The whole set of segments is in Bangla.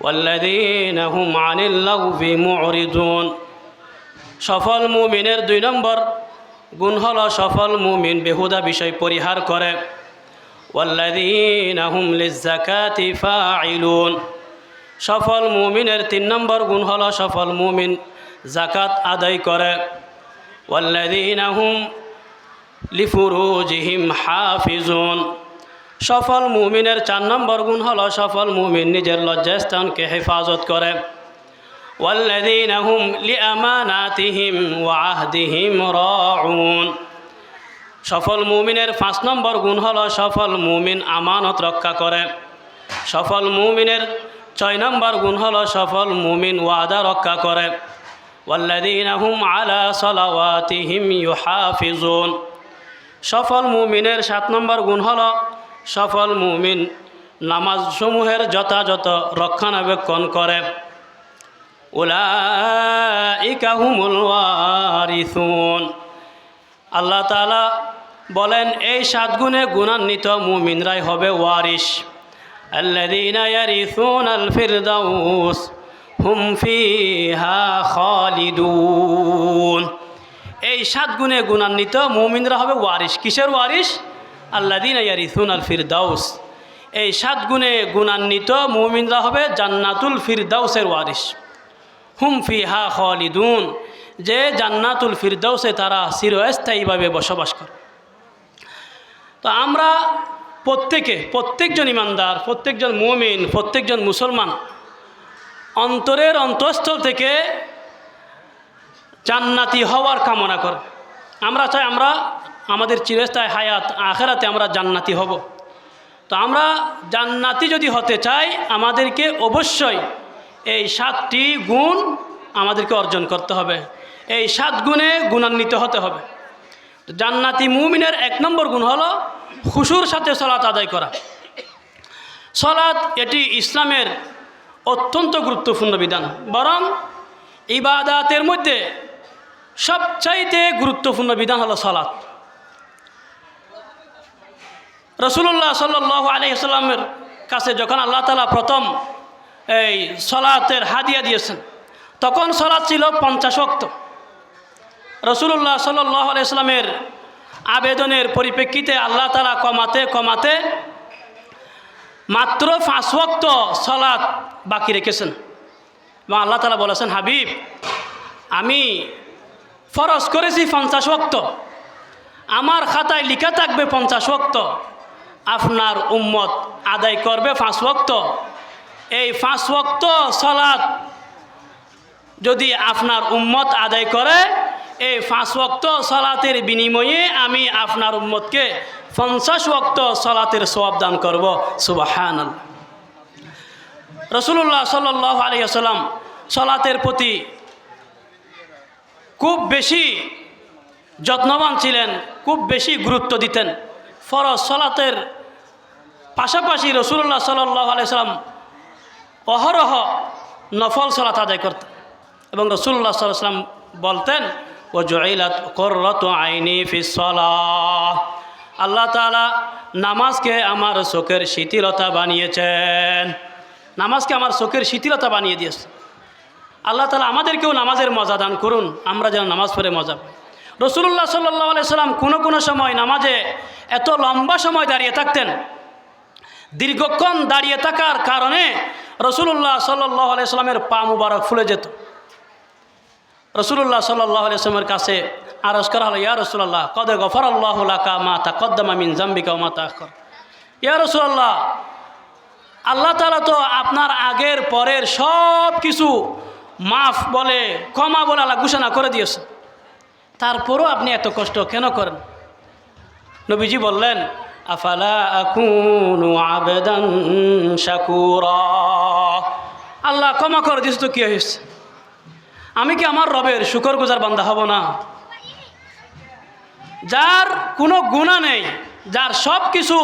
ওয়াল্লাযীনা হুম আনিল লাগবি মুরিদুন। সফল মুমিনের 2 নম্বর গুণ হলো সফল মুমিন বেহুদা বিষয় পরিহার করে। ওয়াল্লাযীনা হুম লিয-যাকাতি ফাঈলুন। সফল মুমিনের 3 নম্বর গুণ হলো সফল মুমিন যাকাত আদায় করে। ওয়াল্লাযীনা হুম লিফুরুজিহিম হাফিজুন। সফল মুমিনের 4 নম্বর গুণ হলো সফল মুমিন নিজের লজ্জাস্থানকে হেফাজত করে। ওয়াল্লাযীনা হুম লিআমানাতিহিম ওয়া আহদিহিম রাউন। সফল মুমিনের 5 নম্বর গুণ হলো সফল মুমিন আমানত রক্ষা করে। সফল মুমিনের 6 নম্বর গুণ হলো সফল মুমিন ওয়াদা রক্ষা করে। ওয়াল্লাযীনা হুম আলা সালাওয়াতিহিম ইউহাফিজুন। সফল মুমিনের 7 নম্বর গুণ হলো সফল মুমিন নামাজসমূহের যথাযথ রক্ষণাবেক্ষণ করে। উলাইকা হুমুল ওয়ারিসুন। আল্লাহ তাআলা বলেন এই 7 গুণে গুণান্বিত মুমিনরাই হবে ওয়ারিস। আল্লাযীনা ইয়ারিসুনাল ফিরদাউস হুম ফিহা খালিদুন। এই 7 গুণে গুণান্বিত মুমিনরা হবে ওয়ারিস। কিসের ওয়ারিস? আল্লাযীনা ইয়ারিসুনাল ফিরদাউস। এই 7 গুণে গুণান্বিত মুমিনরা হবে জান্নাতুল ফিরদাউসের ওয়ারিস। হুম ফিহা খালিদুন, যে জান্নাতুল ফিরদাউসে তারা চিরস্থায়ীভাবে বসবাস করে। তো আমরা প্রত্যেকজন ইমানদার, প্রত্যেকজন মুমিন, প্রত্যেকজন মুসলমান অন্তরের অন্তঃস্থল থেকে জান্নাতি হওয়ার কামনা করে। আমরা চাই আমরা আমাদের চিরস্থায়ী হায়াত আখিরাতে আমরা জান্নাতি হব। তো আমরা জান্নাতি যদি হতে চাই আমাদেরকে অবশ্যই এই 7টি গুণ আমাদেরকে অর্জন করতে হবে। এই 7 গুণে গুণান্বিত হতে হবে। জান্নাতি মুমিনের 1 নম্বর গুণ হলো খুশুর সাথে সালাত আদায় করা। সালাত এটি ইসলামের অত্যন্ত গুরুত্বপূর্ণ বিধান, বরং ইবাদাতের মধ্যে সবচাইতে গুরুত্বপূর্ণ বিধান হলো সালাত। রাসূলুল্লাহ সাল্লাল্লাহু আলাইহি ওয়াসাল্লামের কাছে যখন আল্লাহ তাআলা প্রথম এই সালাতের হাদিয়া দিয়েছেন, তখন সালাত ছিল 50 ওয়াক্ত। রাসূলুল্লাহ সাল্লাল্লাহু আলাইহি ওয়াসাল্লামের আবেদনের পরিপ্রেক্ষিতে আল্লাহ তাআলা কমাতে মাত্র 5 ওয়াক্ত সালাত বাকি রেখেছেন। এবং আল্লাহ তাআলা বলেছেন, হাবিব আমি ফরজ করেছি 50 ওয়াক্ত, আমার খাতায় লেখা থাকবে 50 ওয়াক্ত, আপনার উম্মত আদায় করবে 5 ওয়াক্ত। এই 5 ওয়াক্ত সালাত যদি আপনার উম্মত আদায় করে, এই 5 ওয়াক্ত সালাতের বিনিময়ে আমি আপনার উম্মতকে 50 ওয়াক্ত সালাতের সওয়াব দান করব। সুবহানাল্লাহ। রাসূলুল্লাহ সাল্লাল্লাহু আলাইহি ওয়াসাল্লাম সালাতের প্রতি খুব বেশি যত্নবান ছিলেন, খুব বেশি গুরুত্ব দিতেন। ফরজ সালাতের পাশাপাশি রাসূলুল্লাহ সাল্লাল্লাহু আলাইহি ওয়াসাল্লাম অহরহ নফল সালাত আদায় করতেন। এবং রাসূলুল্লাহ সাল্লাল্লাহু আলাইহি ওয়াসাল্লাম বলতেন, ওয়াজুইলাত কুররাতু আইনি ফিস সালাহ। আল্লাহ তাআলা নামাজকে আমার চোখের শিথিলতা বানিয়েছেন। নামাজকে আমার চোখের শিথিলতা বানিয়ে দিয়েছেন। আল্লাহ তাআলা আমাদেরকেও নামাজের মজা দান করুন, আমরা যেন নামাজ পড়ে মজা পাই। রাসূলুল্লাহ সাল্লাল্লাহু আলাইহি ওয়াসাল্লাম কোনো সময় নামাজে এত লম্বা সময় দাঁড়িয়ে থাকতেন। দীর্ঘক্ষণ দাঁড়িয়ে থাকার কারণে রাসূলুল্লাহ সাল্লাল্লাহু আলাইহি ওয়াসাল্লামের পা মুবারক ফুলে যেত। রাসূলুল্লাহ সাল্লাল্লাহু আলাইহি ওয়াসাল্লামের কাছে আরজ করা হলো, ইয়া রাসূলুল্লাহ কদ গফারাল্লাহু লাকা মা তাকদ্দামা মিন যামবিকা ওয়া মা তাআখার। ইয়া রাসূলুল্লাহ, আল্লাহ তাআলা তো আপনার আগের পরের সব কিছু মাফ বলে, ক্ষমা বলে আল্লাহ ঘোষণা করে দিয়েছে, তারপরও আপনি এত কষ্ট কেন করেন? নবীজি বললেন, আফালা আকুনু আবদান শাকুরা। আল্লাহ ক্ষমা করে দিয়েছে তো কি হয়েছে? আমি কি আমার রবের শুকরগুজার বান্দা হব না? যার কোনো গুনাহ নেই, যার সব কিছু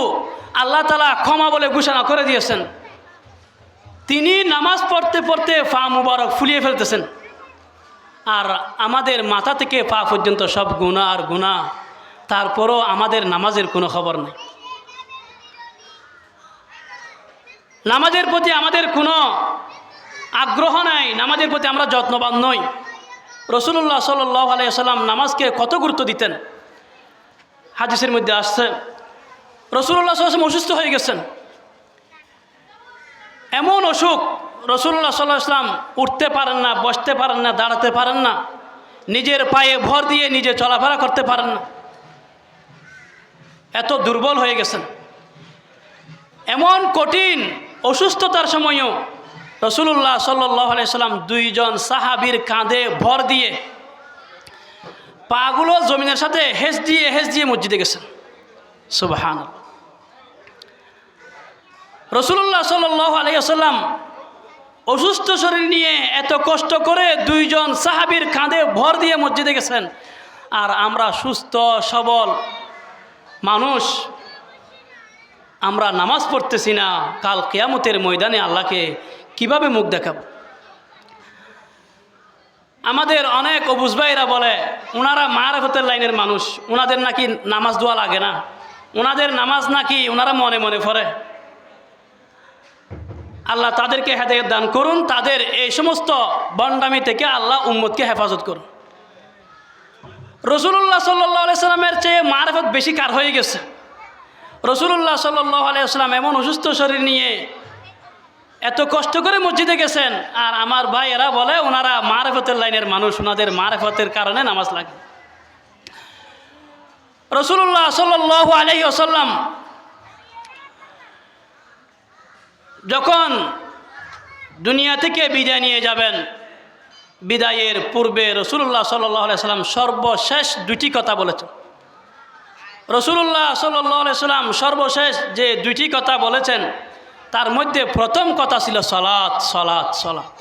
আল্লাহ তাআলা ক্ষমা বলে ঘোষণা করে দিয়েছেন, তিনি নামাজ পড়তে পড়তে পা মুবারক ফুলিয়ে ফেলতেছেন, আর আমাদের মাথা থেকে পা পর্যন্ত সব গুনাহ আর গুনাহ, তারপরও আমাদের নামাজের কোনো খবর নেই। নামাজের প্রতি আমাদের কোনো আগ্রহ নাই, নামাজের প্রতি আমরা যত্নবান নই। রাসূলুল্লাহ সাল্লাল্লাহু আলাইহি ওয়াসাল্লাম নামাজকে কত গুরুত্ব দিতেন। হাদিসের মধ্যে আসছে রাসূলুল্লাহ সাল্লাল্লাহু আলাইহি ওয়াসাল্লাম অসুস্থ হয়ে গেছেন, এমন অসুখ, রাসূলুল্লাহ সাল্লাল্লাহু আলাইহি ওয়াসাল্লাম উঠতে পারেন না, বসতে পারেন না, দাঁড়াতে পারেন না, নিজের পায়ে ভর দিয়ে নিজে চলাফেরা করতে পারেন না, এত দুর্বল হয়ে গেছেন। এমন কঠিন অসুস্থতার সময়ও রাসূলুল্লাহ সাল্লাল্লাহু আলাইহি ওয়াসাল্লাম দুইজন সাহাবীর কাঁধে ভর দিয়ে পাগুলো জমিনের সাথে হেঁচ দিয়ে মসজিদে গেছেন। সুবহানাল্লাহ। রাসূলুল্লাহ সাল্লাল্লাহু আলাইহি ওয়াসাল্লাম অসুস্থ শরীর নিয়ে এত কষ্ট করে দুইজন সাহাবীর কাঁধে ভর দিয়ে মসজিদে গেছেন, আর আমরা সুস্থ সবল মানুষ, আমরা নামাজ পড়তেছি না, কাল কিয়ামতের ময়দানে আল্লাহকে কিভাবে মুখ দেখাব? আমাদের অনেক অবুঝ ভাইরা বলে ওনারা মারিফতের লাইনের মানুষ, ওনাদের নাকি নামাজ দোয়া লাগে না, ওনাদের নামাজ নাকি ওনারা মনে মনে পড়ে। আল্লাহ তাদেরকে হেদায়েত দান করুন, তাদের এই সমস্ত বন্ডামি থেকে আল্লাহ উম্মতকে হেফাজত করুন। রাসূলুল্লাহ সাল্লাল্লাহু আলাইহি ওয়াসাল্লামের চেয়ে মারিফত বেশি কার হয়ে গেছে। রাসূলুল্লাহ সাল্লাল্লাহু আলাইহি ওয়াসাল্লাম এমন অসুস্থ শরীর নিয়ে এত কষ্ট করে মসজিদে গেছেন, আর আমার ভাইয়েরা বলে ওনারা মারিফতের লাইনের মানুষ, ওনাদের মারিফতের কারণে নামাজ লাগে। রাসূলুল্লাহ সাল্লাল্লাহু আলাইহি ওয়াসাল্লাম যখন দুনিয়া থেকে বিদায় নিয়ে যাবেন, বিদায়ের পূর্বে রাসূলুল্লাহ সাল্লাল্লাহু আলাইহি ওয়াসাল্লাম সর্বশেষ দুটি কথা বলেছেন। রাসূলুল্লাহ সাল্লাল্লাহু আলাইহি ওয়াসাল্লাম সর্বশেষ যে দুটি কথা বলেছেন, তার মধ্যে প্রথম কথা ছিল সালাত, সালাত, সালাত।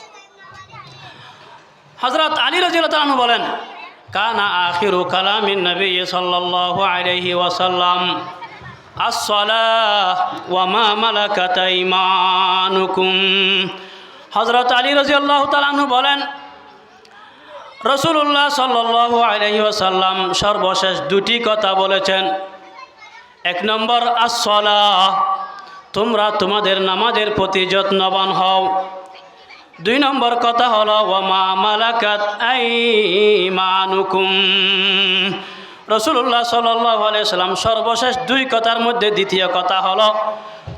হযরত আলী রাদিয়াল্লাহু আনহু বলেন, কানা আখিরু কালামিন নবী সাল্লাল্লাহু আলাইহি ওয়াসাল্লাম আসসালাহ ওয়া মা মালাকাত আইমানুকুম। হযরত আলী রাদিয়াল্লাহু তাআলা আনহু বলেন, রাসূলুল্লাহ সাল্লাল্লাহু আলাইহি ওয়াসাল্লাম সর্বশেষ দুটি কথা বলেছেন। এক নম্বর আসসালাহ, তোমরা তোমাদের নামাজের প্রতি যত্নবান হও। দুই নম্বর কথা হলো ওয়া মা মালাকাত আইমানুকুম। রাসূলুল্লাহ সাল্লাল্লাহু আলাইহি ওয়াসাল্লাম সর্বশেষ দুই কথার মধ্যে দ্বিতীয় কথা হলো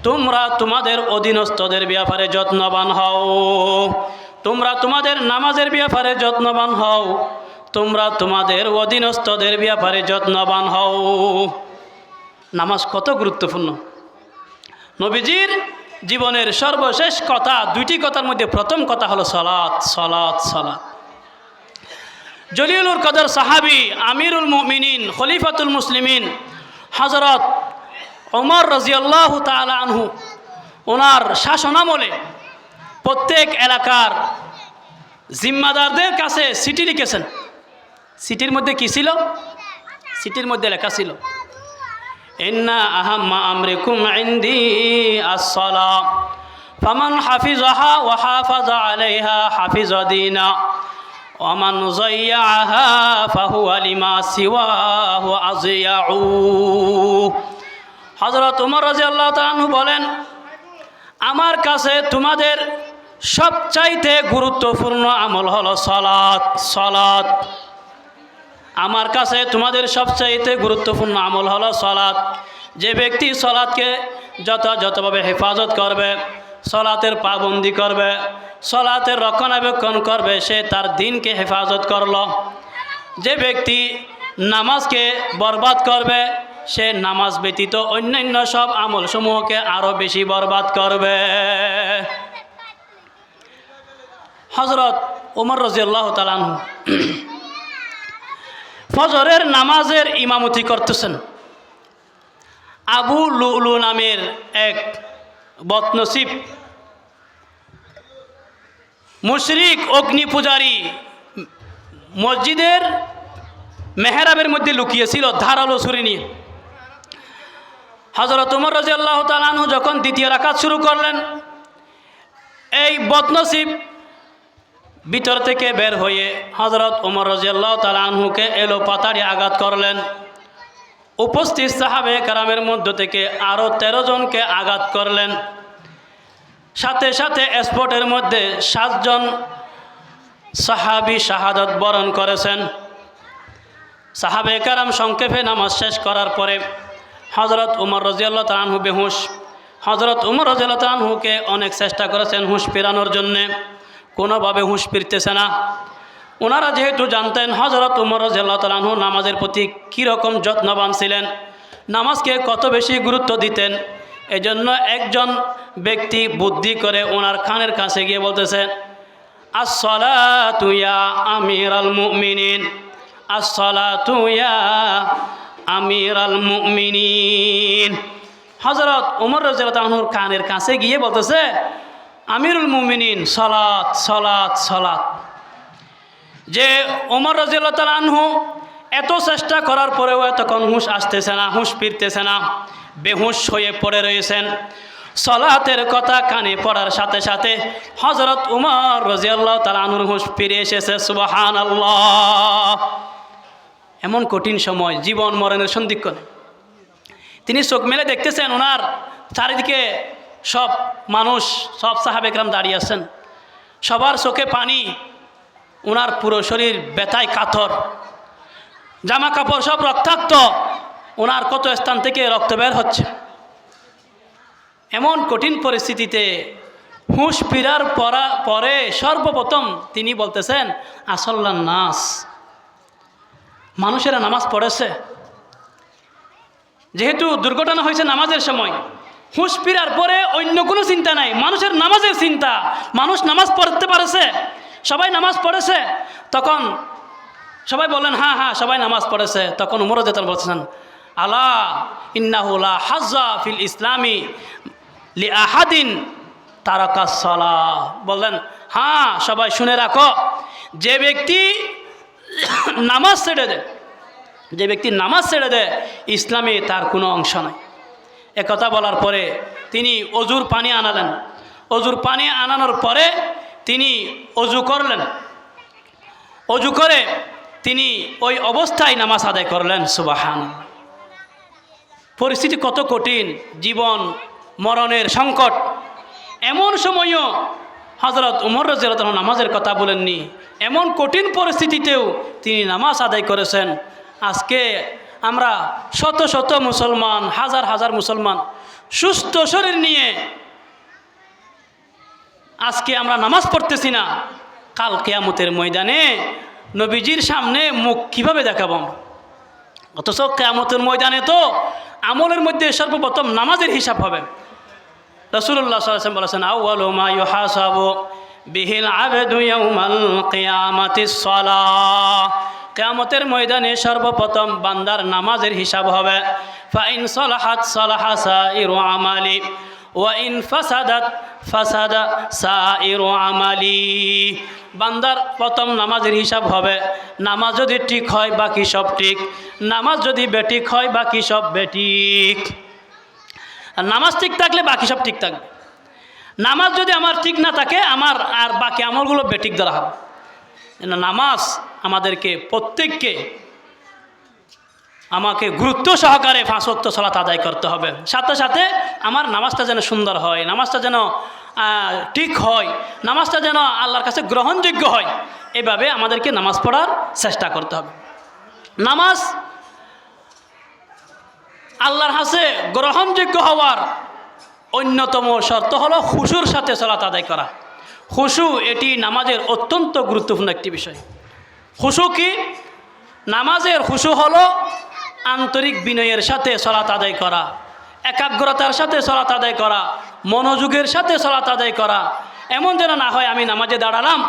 তোমরা তোমাদের অধীনস্থদের ব্যাপারে যত্নবান হও, তোমরা তোমাদের নামাজের ব্যাপারে যত্নবান হও, তোমরা তোমাদের অধীনস্থদের ব্যাপারে যত্নবান হও। নামাজ কত গুরুত্বপূর্ণ। নবীজির জীবনের সর্বশেষ কথা দুইটি কথার মধ্যে প্রথম কথা হলো সালাত, সালাত, সালাত। জলিলুল কদর সাহাবী, আমিরুল মুমিনিন, খলিফাতুল মুসলিমিন হযরত ওমর রাদিয়াল্লাহু তাআলা আনহু, ওনার শাসনামলে প্রত্যেক এলাকার জিম্মাদারদের কাছে চিঠি লিখেছেন। চিঠির মধ্যে কি ছিল? চিঠির মধ্যে লেখা ছিল, ইন্না আহাম্মা আমরিকুম ইনদি আস-সালাহ ফামান হাফিজাহা ওয়া হাফাজা আলাইহা হাফিজা দীনা ওয়া মান যায়্যাহা ফাহুয়া লিমা সিওয়াহু আযিয়াউ। হযরত ওমর রাদিয়াল্লাহু তাআলা আনহু বলেন, আমার কাছে তোমাদের সবচাইতে গুরুত্বপূর্ণ আমল হলো সালাত, সালাত। আমার কাছে তোমাদের সবচাইতে গুরুত্বপূর্ণ আমল হলো সালাত। যে ব্যক্তি সালাতকে যথাযথভাবে হেফাজত করবে, সালাতের পাবন্দি করবে, সালাতের রক্ষণাবেক্ষণ করবে, সে তার দিনকে হেফাজত করল। যে ব্যক্তি নামাজকে বরবাদ করবে, সে নামাজ ব্যতীত অন্যান্য সব আমলসমূহকে আরও বেশি বরবাদ করবে। হযরত ওমর রাদিয়াল্লাহু তাআলা আনহু ফজরের নামাজের ইমামতি করতেছেন। আবু লুলু নামের এক বদনসিব মুশরিক অগ্নি পূজারী মসজিদের মেহরাবের মধ্যে লুকিয়েছিল ধারালো ছুরি নিয়ে। হযরত ওমর রাদিয়াল্লাহু তাআলা আনহু যখন দ্বিতীয় রাকাত শুরু করলেন, এই বদনসিব ভিতর থেকে বের হয়ে হযরত ওমর রাদিয়াল্লাহু তাআলা আনহুকে এলো পাতাড়ি আঘাত করলেন। উপস্থিত সাহাবে কেরামের মধ্য থেকে আরও 13 জনকে আঘাত করলেন। সাথে সাথে স্পটের মধ্যে 7 জন সাহাবী শাহাদাত বরণ করেছেন। সাহাবে কেরাম সংক্ষেপে নামাজ শেষ করার পরে হযরত উমর রাদিয়াল্লাহু তাআলা আনহু বেহুশ। হযরত উমর রাদিয়াল্লাহু তাআলা আনহুকে অনেক চেষ্টা করেছেন হুঁশ ফেরানোর জন্যে, কোনোভাবে হুঁশ ফিরতেছে না। ওনারা যেহেতু জানতেন হযরত উমর রাদিয়াল্লাহু তাআলা আনহু নামাজের প্রতি কীরকম যত্নবান ছিলেন, নামাজকে কত বেশি গুরুত্ব দিতেন, এজন্য একজন ব্যক্তি বুদ্ধি করে ওনার কানের কাছে গিয়ে বলতেছেন, আসসালাতু ইয়া আমিরাল মুমিনিন, আসসালাতু ইয়া আমিরাল মুমিনিন। হযরত উমর রাদিয়াল্লাহু তাআলা আনহুর কানের কাছে গিয়ে বলতেছে, আমিরুল মুমিনিন, সালাত সালাত সালাত। যে উমর রাদিয়াল্লাহু তাআলা আনহু এত চেষ্টা করার পরেও তখন হুঁশ আসতেছে না, হুঁশ ফিরতেছে না, বেহুশ হয়ে পড়ে রয়েছেন। সলাতের কথা কানে পড়ার সাথে সাথে হযরত উমর রাদিয়াল্লাহু তাআলা আনহুর হুঁশ ফিরে এসেছে। সুবহানাল্লাহ। এমন কঠিন সময়, জীবন মরণের সন্ধিক্ষণে তিনি চোখ মেলে দেখতেছেন ওনার চারিদিকে সব মানুষ, সব সাহাবে কেরাম দাঁড়িয়ে আছেন, সবার চোখে পানি, ওনার পুরো শরীর ব্যথায় কাতর, জামা কাপড় সব রক্তাক্ত, ওনার কত স্থান থেকে রক্ত বের হচ্ছে। এমন কঠিন পরিস্থিতিতে হুঁশ ফিরার পরে সর্বপ্রথম তিনি বলতেছেন, আসল্লান নাস, মানুষেরা নামাজ পড়েছে। যেহেতু দুর্ঘটনা হয়েছে নামাজের সময়, হুঁশ ফিরার পরে অন্য কোনো চিন্তা নাই, মানুষের নামাজের চিন্তা। মানুষ নামাজ পড়তে পারেছে, সবাই নামাজ পড়েছে। তখন সবাই বললেন, হ্যাঁ হ্যাঁ সবাই নামাজ পড়েছে। তখন উমর রাদিয়াল্লাহু তাআলা বলছেন, আলা ইন্নাহু লা হাজ্জা ফিল ইসলামি লি আহাদিন তারাকাস সালাহ। বললেন, হ্যাঁ সবাই শুনে রাখো, যে ব্যক্তি নামাজ ছেড়ে দেয়, যে ব্যক্তি নামাজ ছেড়ে দেয়, ইসলামে তার কোনো অংশ নাই। একথা বলার পরে তিনি অজুর পানি আনালেন। অজুর পানি আনানোর পরে তিনি অজু করলেন। অজু করে তিনি ওই অবস্থায় নামাজ আদায় করলেন। সুবহানাল্লাহ। পরিস্থিতি কত কঠিন, জীবন মরণের সংকট। এমন সময়ও হযরত উমর রাদিয়াল্লাহু তাআলা নামাজের কথা বলেননি। এমন কঠিন পরিস্থিতিতেও তিনি নামাজ আদায় করেছেন। আজকে আমরা শত শত মুসলমান, হাজার হাজার মুসলমান সুস্থ শরীর নিয়ে আজকে আমরা নামাজ পড়তেছি না। কাল কিয়ামতের ময়দানে নবীজির সামনে মুখ কীভাবে দেখাবো আমরা? অথচ কিয়ামতের ময়দানে তো আমলের মধ্যে সর্বপ্রথম নামাজের হিসাব হবে। রাসূলুল্লাহ সাল্লাল্লাহু আলাইহি ওয়াসাল্লাম বলেছেন, আউয়ালু মা ইউহাসাবু বিহিল আবদু ইয়াউমাল কিয়ামাতিস সালাহ। কিয়ামতের ময়দানে সর্বপ্রথম বান্দার নামাজের হিসাব হবে। ফাইন সালাহাত সালাহা সাইরু আমালি ওয়া ইন ফাসাদাত ফাসাদা সাইরু আমালি। বান্দার প্রথম নামাজের হিসাব হবে। নামাজ যদি ঠিক হয় বাকি সব ঠিক, নামাজ যদি বেঠিক হয় বাকি সব বেঠিক। আর নামাজ ঠিক থাকলে বাকি সব ঠিক থাকবে। নামাজ যদি আমার ঠিক না থাকে, আমার আর বাকি আমলগুলো বেঠিক ধরা হবে। নামাজ আমাদেরকে প্রত্যেককে আমাকে গুরুত্ব সহকারে 5 ওয়াক্ত সালাত আদায় করতে হবে। সাথে সাথে আমার নামাজটা যেন সুন্দর হয়, নামাজটা যেন ঠিক হয়, নামাজটা যেন আল্লাহর কাছে গ্রহণযোগ্য হয়, এভাবে আমাদেরকে নামাজ পড়ার চেষ্টা করতে হবে। নামাজ আল্লাহর কাছে গ্রহণযোগ্য হওয়ার অন্যতম শর্ত হলো খুশুর সাথে সালাত আদায় করা। খুশু এটি নামাজের অত্যন্ত গুরুত্বপূর্ণ একটি বিষয়। খুশু কি? নামাজের খুশু হলো আন্তরিক বিনয়ের সাথে সালাত আদায় করা, একাগ্রতার সাথে সালাত আদায় করা, মনোযোগের সাথে সালাত আদায় করা। এমন যেন না হয় আমি নামাজে দাঁড়ালাম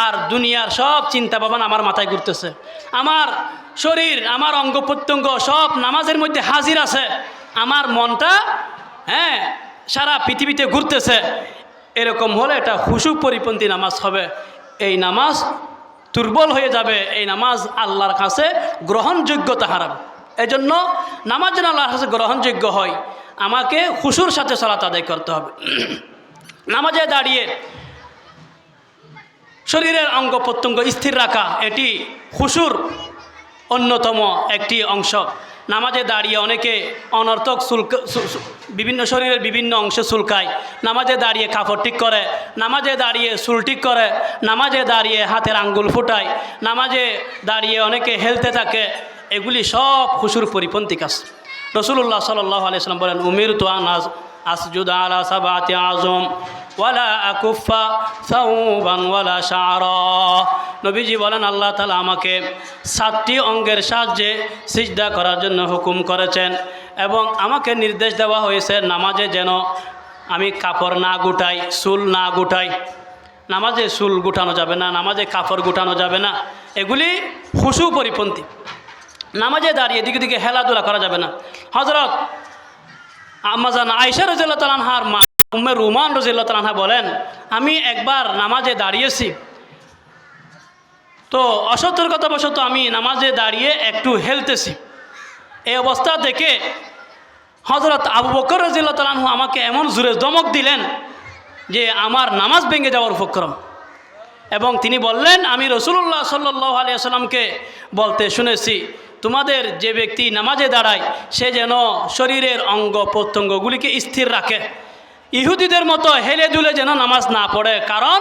আর দুনিয়ার সব চিন্তা ভাবনা আমার মাথায় ঘুরতেছে, আমার শরীর, আমার অঙ্গ প্রত্যঙ্গ সব নামাজের মধ্যে হাজির আছে, আমার মনটা সারা পৃথিবীতে ঘুরতেছে। এরকম হলে এটা খুশু পরিপন্থী নামাজ হবে। এই নামাজ দুর্বল হয়ে যাবে, এই নামাজ আল্লাহর কাছে গ্রহণযোগ্যতা হারাবে। এই জন্য নামাজ যেন আল্লাহর কাছে গ্রহণযোগ্য হয়, আমাকে খুশুর সাথে সালাত আদায় করতে হবে। নামাজে দাঁড়িয়ে শরীরের অঙ্গ প্রত্যঙ্গ স্থির রাখা, এটি খুশুর অন্যতম একটি অংশ। নামাজে দাঁড়িয়ে অনেকে অনর্থক বিভিন্ন শরীরের বিভিন্ন অংশে চুলকায়, নামাজে দাঁড়িয়ে কাপড় ঠিক করে, নামাজে দাঁড়িয়ে চুল ঠিক করে, নামাজে দাঁড়িয়ে হাতের আঙ্গুল ফুটায়, নামাজে দাঁড়িয়ে অনেকে হেলতে থাকে। এগুলি সব খুশুর পরিপন্থী কাজ। রাসূলুল্লাহ সাল্লাল্লাহু আলাইহি ওয়াসাল্লাম বলেন, উমিরতু আন আসজুদা আলা সাবআতি আযম ওয়ালা আকুফা সাউবান ওয়ালা শা'রা। নবীজি বলেন, আল্লাহ তাআলা আমাকে 7টি অঙ্গের সাহায্যে সিজদা করার জন্য হুকুম করেছেন এবং আমাকে নির্দেশ দেওয়া হয়েছে নামাজে যেন আমি কাপড় না গুটাই, চুল না গুটাই। নামাজে চুল গুটানো যাবে না, নামাজে কাপড় গুটানো যাবে না, এগুলি খুশু পরিপন্থী। নামাজে দাঁড়িয়ে দিকে দিকে হেলাধুলা করা যাবে না। হযরত আম্মাজান আয়েশা রাদিয়াল্লাহু তাআলা আনহার মা উম্মে রুমান রাদিয়াল্লাহু তাআলা আনহা বলেন, আমি একবার নামাজে দাঁড়িয়েছি, তো অসতর্কতাবশত আমি নামাজে দাঁড়িয়ে একটু হেলতেছি। এই অবস্থা দেখে হযরত আবু বকর রাদিয়াল্লাহু তাআলা আনহু আমাকে এমন জোরে ধমক দিলেন যে আমার নামাজ ভেঙে যাওয়ার উপক্রম। এবং তিনি বললেন, আমি রাসূলুল্লাহ সাল্লাল্লাহু আলাইহি ওয়াসাল্লামকে বলতে শুনেছি, তোমাদের যে ব্যক্তি নামাজে দাঁড়ায় সে যেন শরীরের অঙ্গ প্রত্যঙ্গগুলিকে স্থির রাখে, ইহুদিদের মতো হেলে দুলে যেন নামাজ না পড়ে, কারণ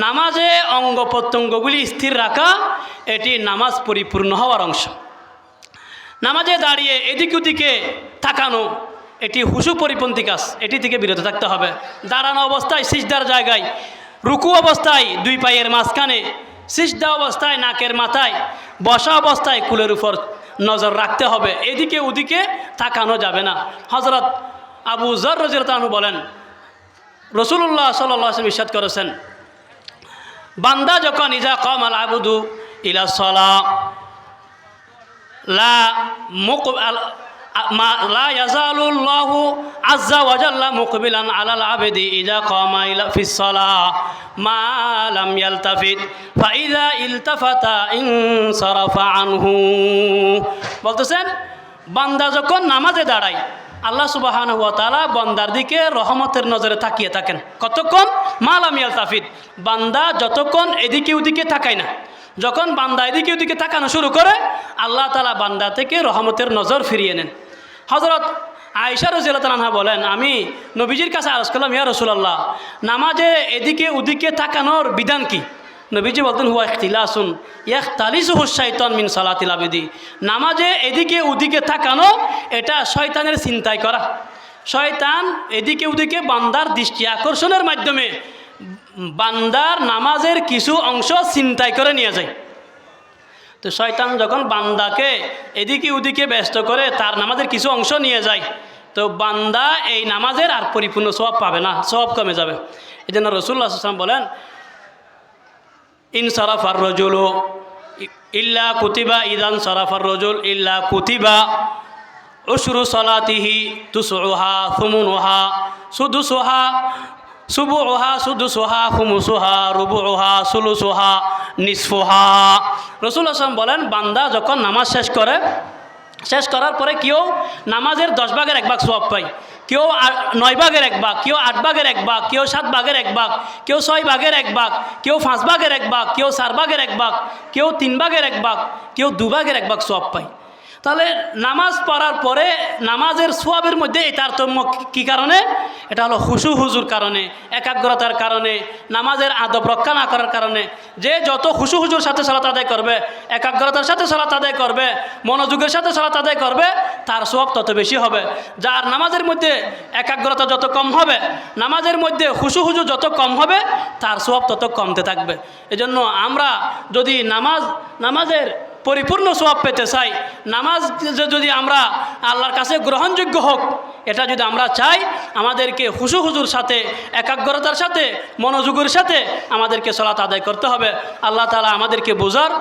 নামাজে অঙ্গ প্রত্যঙ্গগুলি স্থির রাখা এটি নামাজ পরিপূর্ণ হওয়ার অংশ। নামাজে দাঁড়িয়ে এদিক ওদিকে তাকানো এটি হুশু পরিপন্থী কাজ, এটি থেকে বিরত থাকতে হবে। দাঁড়ানো অবস্থায় সিজদার জায়গায়, রুকু অবস্থায় দুই পায়ের মাঝখানে, সিজদা অবস্থায় নাকের মাথায়, বসা অবস্থায় কুলের উপর নজর রাখতে হবে, এদিকে ওদিকে তাকানো যাবে না। হযরত আবু যর রাদিয়াল্লাহু আনহু বলেন, রাসূলুল্লাহ সাল্লাল্লাহু আলাইহি ওয়াসাল্লাম ইরশাদ করেছেন, বান্দা যখন ইজা কামাল আবদু ইলা সালাহ লা ইয়াজালুল্লাহু আযজা ওয়া জাল্লা মুকবিলান আলাল আবদি ইজা কামা ইলা ফিস সালাহ মা লাম ইয়ালতাফিত ফা ইযা ইলতাফাতা ইনসারাফা আনহু। বলতেছেন, বান্দা যখন নামাজে দাঁড়ায় আল্লাহ সুবহানাহু ওয়া তাআলা বান্দার দিকে রহমতের নজরে তাকিয়ে থাকেন। কতক্ষণ? মা লাম ইয়ালতাফিত, বান্দা যতক্ষণ এদিকে ওদিকে তাকায় না। যখন বান্দা এদিকে ওদিকে তাকানো শুরু করে আল্লাহ তাআলা বান্দা থেকে রহমতের নজর ফিরিয়ে নেন। হযরত আয়েশা রাদিয়াল্লাহু তাআলা আনহা বলেন, আমি নবীজির কাছে আরজ করলাম, ইয়া রাসূলুল্লাহ, নামাজে এদিকে ওদিকে তাকানোর বিধান কি? নবীজি বলতেন, হুয়া ইখতিলাসুন ইয়াখতালিসুহু শাইতান মিন সালাতিল আবদি। নামাজে এদিকে ওদিকে তাকানো এটা শয়তানের চিন্তায় করা। শয়তান এদিকে ওদিকে বান্দার দৃষ্টি আকর্ষণের মাধ্যমে বান্দার নামাজের কিছু অংশ চিন্তায় করে নিয়ে যায়। তো শয়তান যখন বান্দাকে এদিকে ওদিকে ব্যস্ত করে তার নামাজের কিছু অংশ নিয়ে যায়, তো বান্দা এই নামাজের আর পরিপূর্ণ সওয়াব পাবে না, সওয়াব কমে যাবে। এই জন্য রাসূলুল্লাহ সাল্লাল্লাহু আলাইহি ওয়াসাল্লাম বলেন, ইনসারাফার রাজুলু ইল্লা কুতিবা ইদান সারাফার রাজুল ইল্লা কুতিবা উশরু সালাতিহি তুসউহা থুমুনুহা সুদুসুহা সুবুহা সুদুসুহা খুমুসুহা রুবুহা সুলুসুহা নিসফুহা। রাসূলুল্লাহ সাল্লাল্লাহু আলাইহি ওয়াসাল্লাম বলেন, বান্দা যখন নামাজ শেষ করার পরে কেউ নামাজের 10 ভাগের 1 ভাগ সওয়াব পায়, কেউ 9 ভাগের 1 ভাগ, কেউ 8 ভাগের 1 ভাগ, কেউ 7 ভাগের 1 ভাগ, কেউ 6 ভাগের 1 ভাগ, কেউ 5 ভাগের 1 ভাগ, কেউ 4 ভাগের 1 ভাগ, কেউ 3 ভাগের 1 ভাগ, কেউ 2 ভাগের 1 ভাগ সওয়াব পায়। তাহলে নামাজ পড়ার পরে নামাজের সওয়াবের মধ্যে এই তারতম্য কী কারণে? এটা হলো খুশু হুজুর কারণে, একাগ্রতার কারণে, নামাজের আদব রক্ষা না করার কারণে। যে যত খুশু হুজুর সাথে সালাত আদায় করবে, একাগ্রতার সাথে সালাত আদায় করবে, মনোযোগের সাথে সালাত আদায় করবে, তার সওয়াব তত বেশি হবে। যার নামাজের মধ্যে একাগ্রতা যত কম হবে, নামাজের মধ্যে খুশু হুজুর যত কম হবে, তার সওয়াব তত কমতে থাকবে। এজন্য আমরা যদি নামাজের পরিপূর্ণ সওয়াব পেতে চাই, নামাজ যদি আমরা আল্লাহর কাছে গ্রহণযোগ্য হোক, এটা যদি আমরা চাই, আমাদেরকে খুশু হুজুর সাথে, একাগ্রতার সাথে, মনোযোগের সাথে আমাদেরকে সালাত আদায় করতে হবে। আল্লাহ তাআলা আমাদেরকে বোঝার